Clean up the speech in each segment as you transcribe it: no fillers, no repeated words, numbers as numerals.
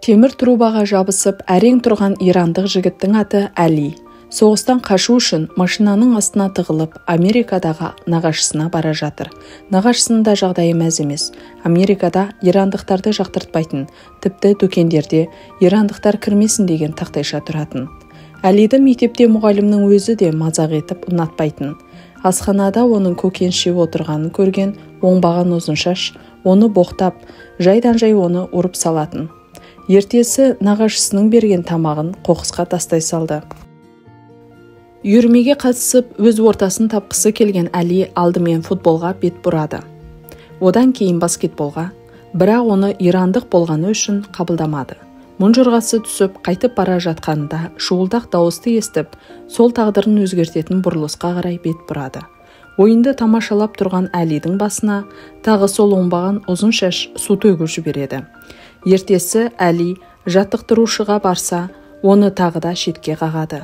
Темір трубаға жабысып әрең тұрған ирандық жігіттің аты Әли. Соғыстан қашу үшін машинаның астына тығылып, Америкадағы нағашысына бара жатыр. Нағашысының да жағдайы мәз емес. Америкада ирандықтарды жақтыртпайтын, тіпті дүкендерде ирандықтар кірмесін деген тақтайша тұратын. Әлиді мектепте мұғалімнің өзі де мазақ етіп ұнатпайтын. Асханада оның көкенше отырғанын көрген оңбаған ұзын шаш оны боқтап, жайдан-жай оны ұрып салатын. Ертесі нағашысының берген тамағын қоқысқа тастай салды. Үйірмеге қатысып, өз ортасын тапқысы келген Әли алдымен футболға бет бұрады. Одан кейін баскетболға, бірақ оны ирандық болғаны үшін қабылдамады. Мұнжырғасы түсіп, қайтып бара жатқанында шуылдақ дауысты естіп, сол тағдырын өзгертетін бұрылысқа қарай бет бұрады. Ойынды тамашалап тұрған Әлидің басына тағы сол оңбаған ұзын шаш су төгіп жібереді. Ертесі Әли жаттықтырушыға барса, оны тағы да шетке қағады.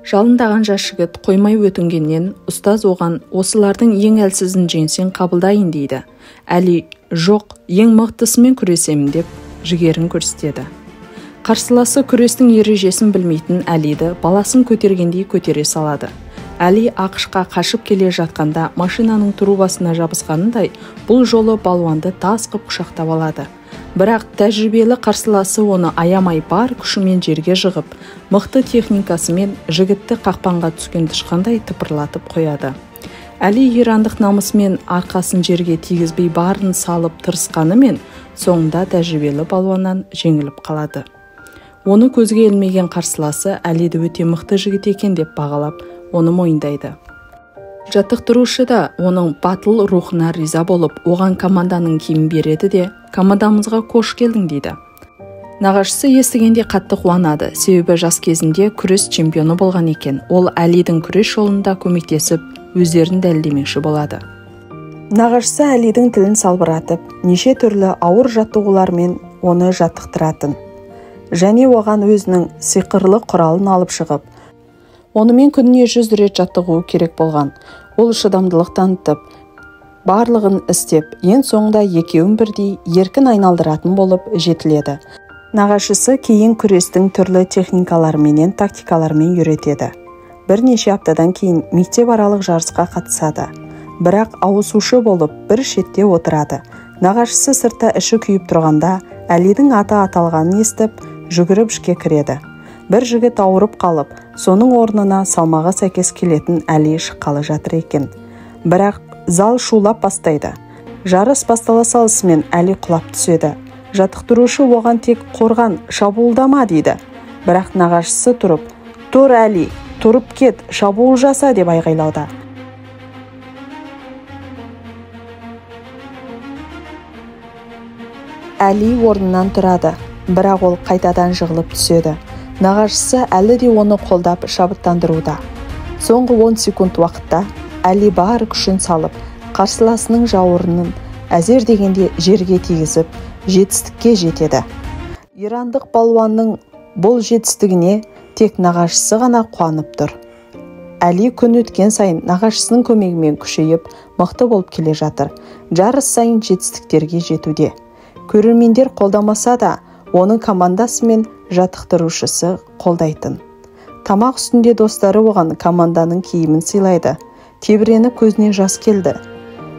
Жалындаған жас жігіт қоймай өтінгеннен ұстаз оған осылардың ең әлсізін жеңсең қабылдайын дейді. Әли жоқ, ең мықтысымен күресемін деп жігерін көрсетеді. Қарсыласы күрестің ережесін білмейтін Әлиді баласын көтергендей көтере салады. Әли ақшқа қашып келе жатқанда машинаның трубасына жабысқанындай бұл жолы балуанды тас қып құшақтап алады. Бірақ тәжірибелі қарсыласы оны аямай бар күшімен жерге жығып, мықты техникасымен жігітті қақпанға түскен тышқандай тыпырлатып қояды. Әли ирандық намысымен арқасын жерге тигізбей барын салып тырысқанымен, соңында тәжірибелі балуаннан жеңіліп қалады. Оны көзге ілмеген қарсыласы Әлиді өте мықты жігіт екен деп бағалап, оны мойындайды. Жаттықтырушы да оның батыл рухына риза болып, оған команданың киімін береді де, командамызға қош келдің дейді. Нағашысы естігенде қатты қуанады, себебі жас кезінде күрес чемпионы болған екен. Ол Әлидің күрес жолында көмектесіп, өздерін дәлелдемекші болады. Нағашысы Әлидің тілін салбыратып, неше түрлі ауыр жаттығулармен оны жаттықтыратын. Және оған өзінің сиқырлы құралын алып шығып, онымен күніне 100 рет жаттығу керек болған. Ол шыдамдылық танытып, барлығын істеп, ең соңында екеуін бірдей еркін айналдыратын болып жетіледі. Нағашысы кейін күрестің түрлі техникаларменен, тактикалармен үйретеді. Бірнеше аптадан кейін мектеп аралық жарысқа қатысады. Бірақ ауысушы болып бір шетте отырады. Нағашысы сыртта іші күйіп тұрғанда, Әлидің аты аталғанын естіп, жүгіріп ішке кіреді. Бір жігіт ауырып қалып, соның орнына салмағы сәйкес келетін Әли шыққалы жатыр екен. Бірақ зал шулап бастайды. Жарыс бастала салысымен Әли құлап түседі. Жаттықтырушы оған тек қорған, шабуылдама дейді. Бірақ нағашысы тұрып, тұр Әли, тұрып кет, шабуыл жаса деп айғайлауда. Әли орнынан тұрады, бірақ ол қайтадан жығылып түседі. Нағашысы әлі де оны қолдап шабыттандыруда. Соңғы 10 секунд уақытта Әли бар күшін салып, қарсыласының жауырынын әзер дегенде жерге тигізіп, жетістікке жетеді. Ирандық балуанның бұл жетістігіне тек нағашысы ғана қуанып тұр. Әли күн өткен сайын нағашысының көмегімен күшейіп, мықты болып келе жатыр. Жарыс сайын жетістіктерге жетуде. Көрермендер қолдамаса да, оның командасы мен жаттықтырушысы қолдайтын. Тамақ үстінде достары оған команданың киімін сыйлайды. Тебіреніп көзіне жас келді.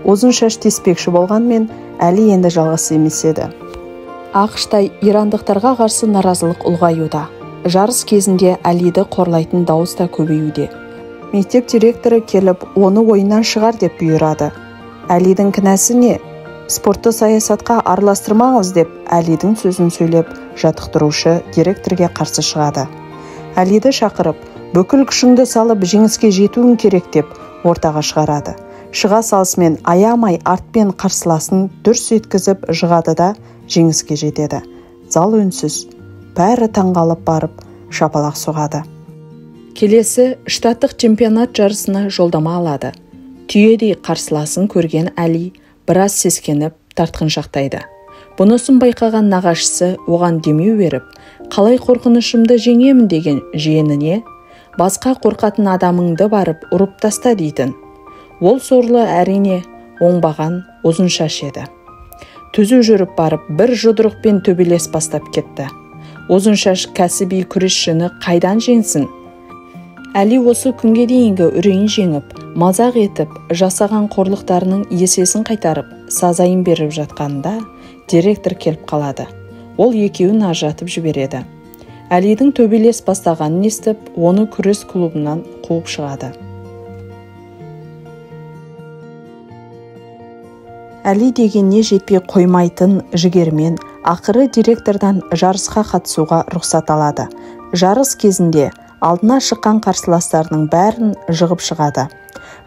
Ұзын шаш теспекші болғанмен Әли енді жалғыз емес еді. ақш-та ирандықтарға қарсы наразылық ұлғаюда. Жарыс кезінде Әлиді қорлайтын дауыс та көбеюде. Мектеп директоры келіп, оны ойыннан шығар деп бұйырады. Әлидің кінәсі не? Спортты саясатқа араластырмаңыз деп Әлидің сөзін сөйлеп, жаттықтырушы директорге қарсы шығады. Әлиді шақырып, бүкіл күшіңді салып жеңіске жетуің керек деп ортаға шығарады. Шыға салысымен аямай артпен қарсыласын дүрс еткізіп жығады да жеңіске жетеді. Зал үнсіз, бәрі таңғалып барып шапалақ соғады. Келесі штаттық чемпионат жарысына жолдама алады. Түйедей қарсыласын көрген Әли біраз сескеніп тартқыншақтайды. Бұнысын байқаған нағашысы оған демеу беріп, қалай қорқынышымды жеңемін деген жиеніне, басқа қорқатын адамыңды барып ұрып таста дейтін. Ол сорлы әрине оңбаған ұзын шаш еді. түзу жүріп барып бір жұдырықпен төбелес бастап кетті. Ұзыншаш кәсіби күресшіні қайдан жеңсін? Әли осы күнге дейінгі үрейін жеңіп, мазақ етіп, жасаған қорлықтарының есесін қайтарып, сазайын беріп жатқанында директор келіп қалады. Ол екеуін ажыратып жібереді. Әлидің төбелес бастағанын естіп, оны күрес клубынан қуып шығады. Әли дегенне жетпей қоймайтын жігермен ақыры директордан жарысқа қатысуға рұқсат алады. Жарыс кезінде алдына шыққан қарсыластарының бәрін жығып шығады.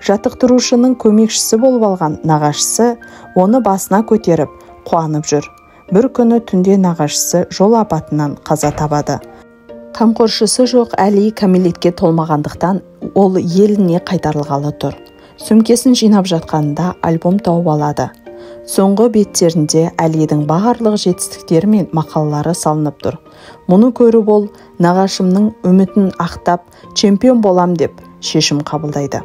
Жаттықтырушының көмекшісі болып алған нағашысы оны басына көтеріп, қуанып жүр. Бір күні түнде нағашысы жол апатынан қаза табады. Қамқоршысы жоқ Әли кәмелетке толмағандықтан ол еліне қайтарылғалы тұр. Сөмкесін жинап жатқанында альбом тауып алады. Соңғы беттерінде Әлидің барлық жетістіктері мен мақалалары салынып тұр. Мұны көріп ол нағашымның үмітін ақтап, чемпион болам деп шешім қабылдайды.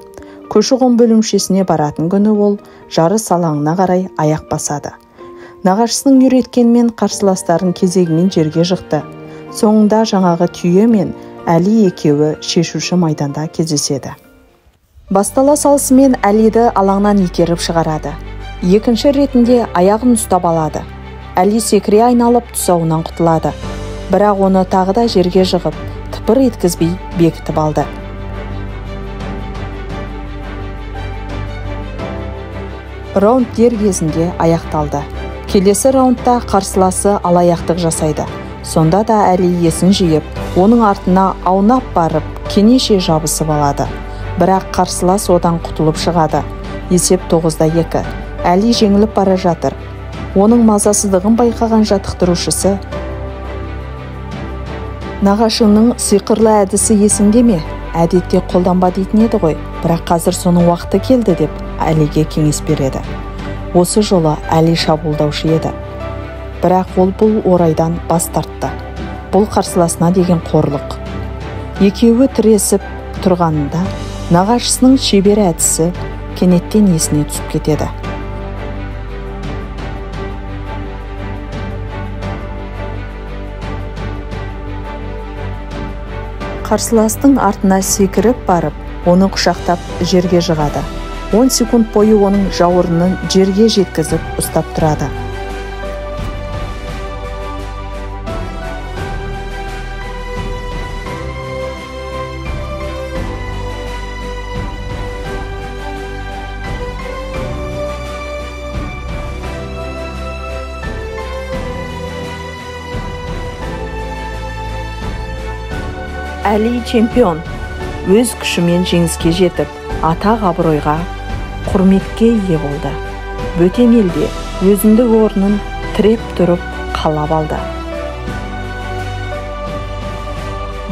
Көші-қон бөлімшесіне баратын күні ол жарыс алаңына қарай аяқ басады. Нағашысының үйреткенмен қарсыластарын кезегімен жерге жықты. Соңында жаңағы түйе мен Әли екеуі шешуші майданда кездеседі. Бастала салысымен Әлиді алаңнан итеріп шығарады. Екінші ретінде аяғын ұстап алады. Әли секіре айналып тұсауынан құтылады. Бірақ оны тағы да жерге жығып, тыпыр еткізбей бекітіп алды. Раунд дер кезінде аяқталды. Келесі раундта қарсыласы алаяқтық жасайды. Сонда да Әли есін жиып, оның артына аунап барып, кенеше жабысып алады. Бірақ қарсылас одан құтылып шығады. Есеп 9-2. Әли жеңіліп бара жатыр. Оның мазасыздығын байқаған жаттықтырушысы: "Нағашыңның сиқырлы әдісі есіңде ме? Әдетте қолданба дейтін еді ғой, бірақ қазір соның уақыты келді" деп Әлиге кеңес береді. Осы жолы Әли шабуылдаушы еді. Бірақ ол бұл орайдан бас тартты. Бұл қарсыласына деген қорлық. Екеуі тіресіп тұрғанында нағашысының шебер әдісі кенеттен есіне түсіп кетеді. Қарсыластың артына секіріп барып, оны құшақтап жерге жығады. 10 секунд бойы оның жауырынын жерге жеткізіп ұстап тұрады. Әли чемпион, өз күшімен жеңіске жетіп, атақ абыройға, құрметке ие болды. Бөтен елде өзіндік орнын тіреп тұрып қалап алды.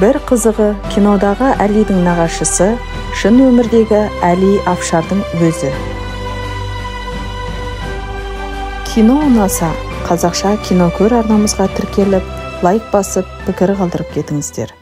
Бір қызығы, кинодағы Әлидің нағашысы шын өмірдегі Әли Афшардың өзі. Кино ұнаса, қазақша кино көр арнамызға тіркеліп, лайк басып, пікір қалдырып кетіңіздер.